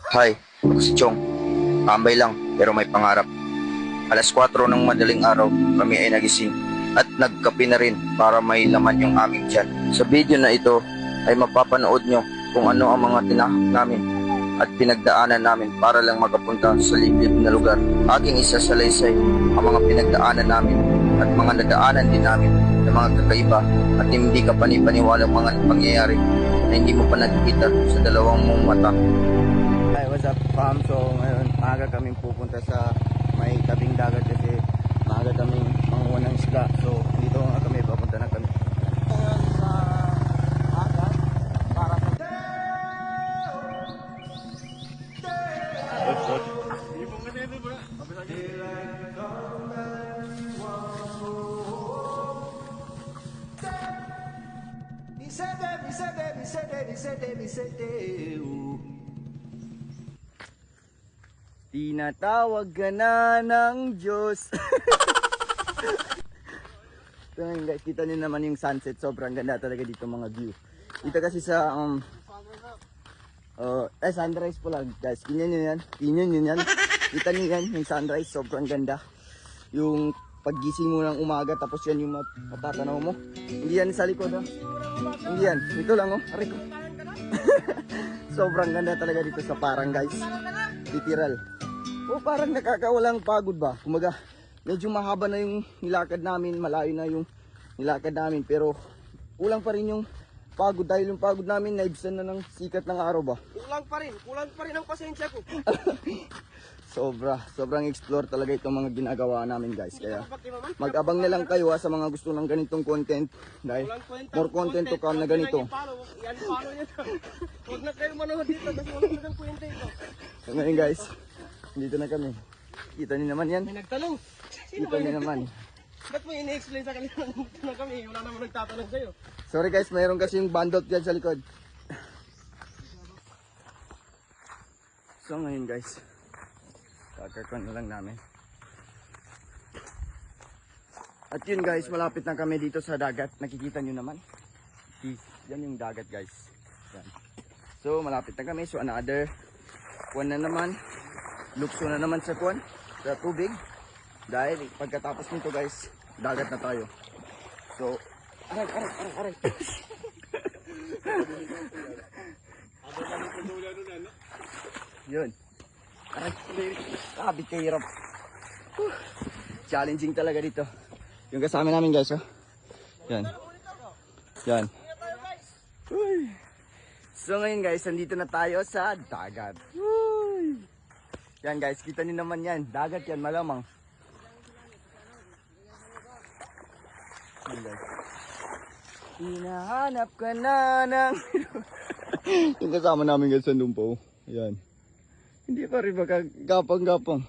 Hi, ako si Chong. Tambay lang pero may pangarap. Alas 4 ng madaling araw, kami ay nagising at nagkape na rin para may laman yung aming tiyan. Sa video na ito ay mapapanood nyo kung ano ang mga tinahak namin at pinagdaanan namin para lang makapunta sa liblib na lugar. Aking isasalaysay ang mga pinagdaanan namin at mga nadaanan din namin ng mga kakaiba at hindi ka panipaniwalang mga pangyayari na hindi mo pa nakikita sa dalawang mong mata. Hi, what's up fam? So ngayon maaga kaming pupunta sa may tabing dagat kasi maaga kaming manguha ng isda. So dito nga kami, papunta na kami. Ngayon sa dagat para sa tinatawag ka na ng Diyos. So ngayon guys, kita niyo naman yung sunset. Sobrang ganda talaga dito mga view. Dito kasi sa sunrise po lang guys. Tingnan niyo yan. Tingnan niyo yan. Kita niyo yan, yung sunrise. Sobrang ganda. Yung paggising mo ng umaga tapos yan yung matatanaw mo. Hindi yan sa likod ha. Hindi yan. Ito lang oh. Aray ko. Sobrang ganda talaga dito sa Parang guys. Literal. O parang nakakawalang pagod ba? Kumaga, medyo mahaba na yung nilakad namin, malayo na yung nilakad namin, pero kulang pa rin yung pagod dahil yung pagod namin naibsan na ng sikat ng araw ba? Kulang pa rin ang pasensya ko. Sobrang explore talaga itong mga ginagawa namin guys. Kaya mag-abang na lang kayo sa mga gusto ng ganitong content dahil more content to come na ganito. Huwag na kayo manood dito kasi wala na kang kwenta ito. So ngayon guys, dito na kami. Kita niyo naman yan. May nagtanong. Sino Kita ba niyo yun? naman. Ba't mo ini-explain sa kanila na nagtanong kami? Wala naman nagtatanong sa'yo. Sorry guys, mayroon kasi yung bandot dyan sa likod. So ngayon guys, kakarkon na lang namin. At yun guys, malapit na kami dito sa dagat. Nakikita nyo naman. Yan yung dagat guys. Yan. So malapit na kami. So another kuwan na naman. Lukso na naman sa kuwan, sa tubig. Dahil pagkatapos nito guys, dagat na tayo. So, aray. Yun. Aray, sabi kay hirap. Challenging talaga dito. Yung kasama namin guys, oh. Yan. Yan. Uy. So ngayon guys, nandito na tayo sa dagat. Uy. Yan guys, kita niyo naman yan. Dagat yan, malamang. Yan guys. Hinahanap ka na ng... yung kasama namin guys, nandun po. Yan. Hindi pa rin baka gapang-gapang.